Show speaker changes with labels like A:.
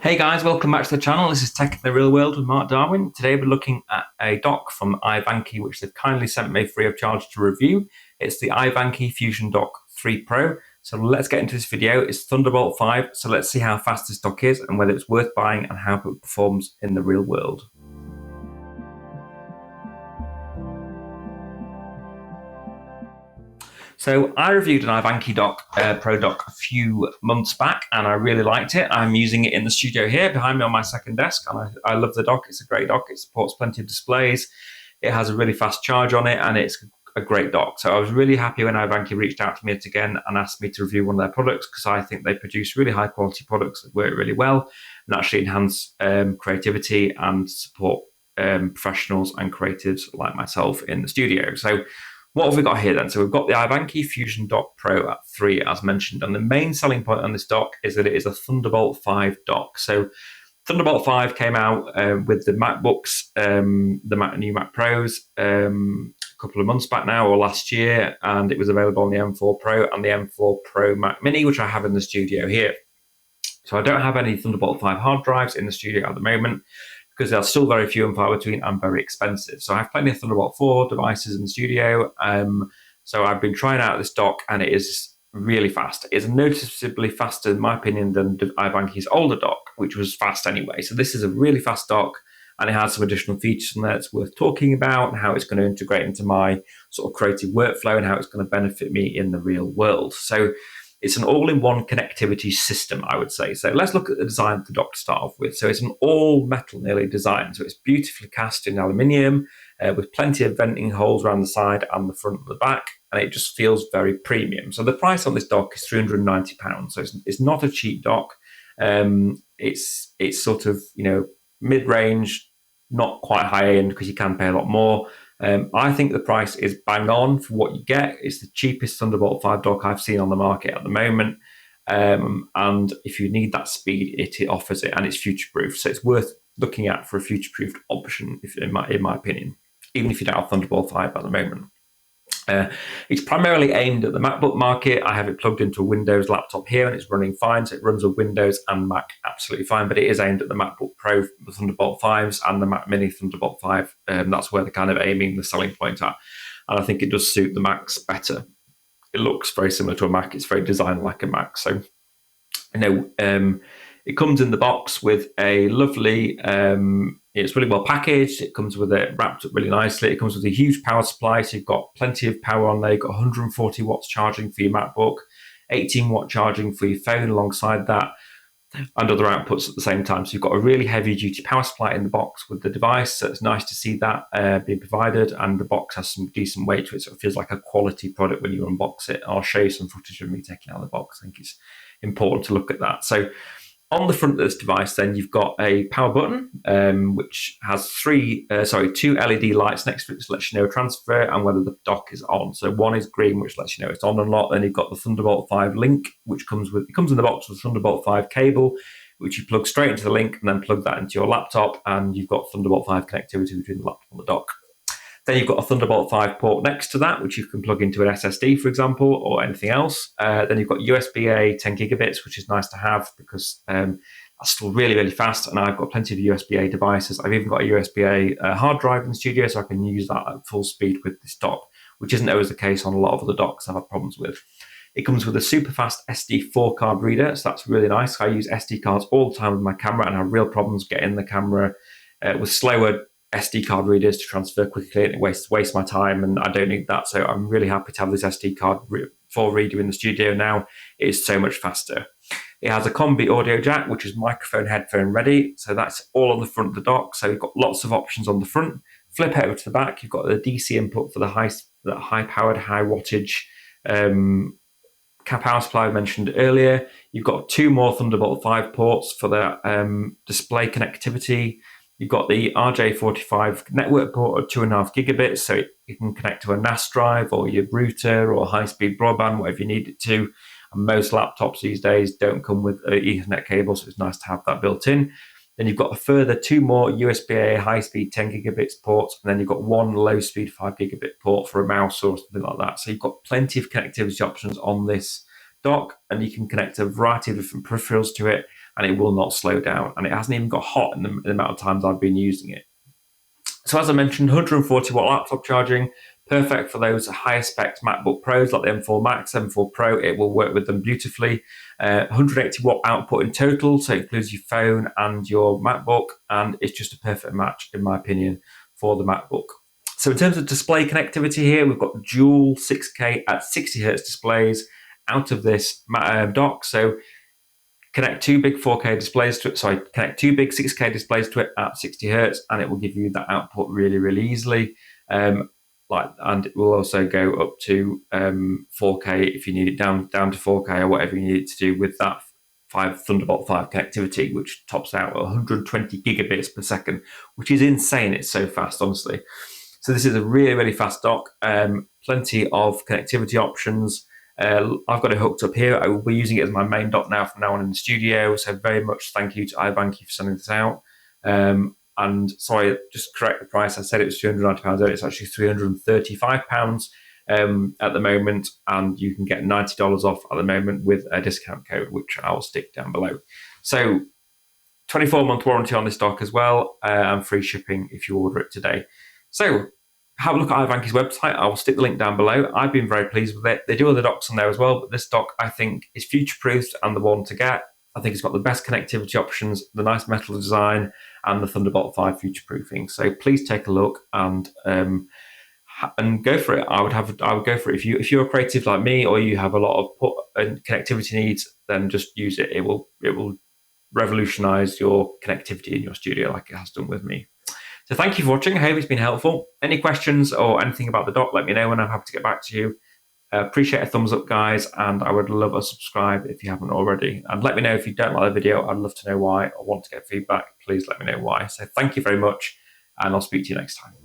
A: Hey guys, welcome back to the channel. This is Tech in the Real World with Mark Darwin. Today we're looking at a dock from iVanky, which they've kindly sent me free of charge to review. It's the iVanky Fusion Dock 3 Pro. So let's get into this video. It's Thunderbolt 5, so let's see how fast this dock is and whether it's worth buying and how it performs in the real world. So I reviewed an iVanky dock, Pro dock a few months back, and I really liked it. I'm using it in the studio here behind me on my second desk, and I love the dock. It's a great dock. It supports plenty of displays. It has a really fast charge on it, and it's a great dock. So I was really happy when iVanky reached out to me again and asked me to review one of their products, because I think they produce really high quality products that work really well and actually enhance creativity and support professionals and creatives like myself in the studio. So what have we got here then? So we've got the iVanky Fusion Dock Pro at 3, as mentioned. And the main selling point on this dock is that it is a Thunderbolt 5 dock. So Thunderbolt 5 came out with the MacBooks, the new Mac Pros, a couple of months back now, or last year, and it was available on the M4 Pro and the M4 Pro Mac Mini, which I have in the studio here. So I don't have any Thunderbolt 5 hard drives in the studio at the moment, because they're still very few and far between and very expensive. So I have plenty of Thunderbolt 4 devices in the studio. So I've been trying out this dock, and it is really fast. It's noticeably faster, in my opinion, than iVanky's older dock, which was fast anyway. So this is a really fast dock, and it has some additional features in there that's worth talking about, and how it's going to integrate into my sort of creative workflow and how it's going to benefit me in the real world. So it's an all-in-one connectivity system, I would say. So let's look at the design of the dock to start off with. So it's an all-metal nearly design. So it's beautifully cast in aluminium with plenty of venting holes around the side and the front and the back, and it just feels very premium. So the price on this dock is £390. So it's not a cheap dock. It's sort of, mid-range, not quite high-end, because you can pay a lot more. I think the price is bang on for what you get. It's the cheapest Thunderbolt 5 dock I've seen on the market at the moment. And if you need that speed, it offers it, and it's future-proof. So it's worth looking at for a future-proofed option, in my opinion, even if you don't have Thunderbolt 5 at the moment. It's primarily aimed at the MacBook market. I have it plugged into a Windows laptop here, and it's running fine. So it runs with Windows and Mac absolutely fine, but it is aimed at the MacBook Pro, the Thunderbolt 5s, and the Mac Mini Thunderbolt 5. That's where they're kind of aiming the selling point at. And I think it does suit the Macs better. It looks very similar to a Mac. It's very designed like a Mac. So, it comes in the box with a lovely, it's really well packaged. It comes with it wrapped up really nicely. It comes with a huge power supply, so you've got plenty of power on there. You've got 140 watts charging for your MacBook, 18 watt charging for your phone alongside that, and other outputs at the same time. So you've got a really heavy duty power supply in the box with the device. So it's nice to see that being provided, and the box has some decent weight to it, so it feels like a quality product when you unbox it. I'll show you some footage of me taking out the box. I think it's important to look at that. So on the front of this device, then you've got a power button, which has two LED lights next to it, which lets you know transfer and whether the dock is on. So one is green, which lets you know it's on or not. Then you've got the Thunderbolt 5 link, which comes in the box with a Thunderbolt 5 cable, which you plug straight into the link and then plug that into your laptop, and you've got Thunderbolt 5 connectivity between the laptop and the dock. Then you've got a Thunderbolt 5 port next to that, which you can plug into an SSD, for example, or anything else. Then you've got USB-A 10 gigabits, which is nice to have, because that's still really, really fast. And I've got plenty of USB-A devices. I've even got a USB-A hard drive in the studio, so I can use that at full speed with this dock, which isn't always the case on a lot of other docks I've had problems with. It comes with a super fast SD4 card reader, so that's really nice. I use SD cards all the time with my camera and have real problems getting the camera with slower SD card readers to transfer quickly, and it wastes my time, and I don't need that. So I'm really happy to have this SD card 4 reader in the studio now. It is so much faster. It has a combi audio jack, which is microphone headphone ready. So that's all on the front of the dock. So you've got lots of options on the front. Flip over to the back, you've got the DC input for the high powered, high wattage power supply I mentioned earlier. You've got 2 more Thunderbolt 5 ports for the display connectivity. You've got the RJ45 network port of 2.5 gigabits, so you can connect to a NAS drive or your router or high-speed broadband, whatever you need it to. And most laptops these days don't come with an Ethernet cable, so it's nice to have that built in. Then you've got a further 2 more USB-A high-speed 10 gigabits ports, and then you've got 1 low-speed 5 gigabit port for a mouse or something like that. So you've got plenty of connectivity options on this dock, and you can connect a variety of different peripherals to it. and it will not slow down. And it hasn't even got hot in the amount of times I've been using it. So as I mentioned, 140-watt laptop charging, perfect for those higher spec MacBook Pros like the M4 Max, M4 Pro. It will work with them beautifully. 180-watt output in total, so it includes your phone and your MacBook, and it's just a perfect match, in my opinion, for the MacBook. So in terms of display connectivity here, we've got dual 6K at 60 Hz displays out of this dock. So connect two big 4K displays to it. Connect two big 6K displays to it at 60 Hz, and it will give you that output really, really easily. And it will also go up to 4K if you need it down to 4K or whatever you need it to do with that Thunderbolt 5 connectivity, which tops out at 120 gigabits per second, which is insane. It's so fast, honestly. So this is a really, really fast dock. Plenty of connectivity options. I've got it hooked up here. I will be using it as my main dock now from now on in the studio. So very much thank you to iVanky for sending this out. And sorry, just correct the price. I said it was £290. It's actually £335 at the moment, and you can get $90 off at the moment with a discount code, which I'll stick down below. So 24-month warranty on this dock as well, and free shipping if you order it today. So have a look at iVanky's website. I will stick the link down below. I've been very pleased with it. They do other docks on there as well, but this dock I think is future-proofed and the one to get. I think it's got the best connectivity options, the nice metal design, and the Thunderbolt 5 future-proofing. So please take a look and go for it. I would go for it. If you're creative like me, or you have a lot of connectivity needs, then just use it. It will revolutionize your connectivity in your studio like it has done with me. So thank you for watching. I hope it's been helpful. Any questions or anything about the dock, let me know and I'm happy to get back to you. Appreciate a thumbs up, guys, and I would love a subscribe if you haven't already. And let me know if you don't like the video. I'd love to know why, or want to get feedback. Please let me know why. So thank you very much, and I'll speak to you next time.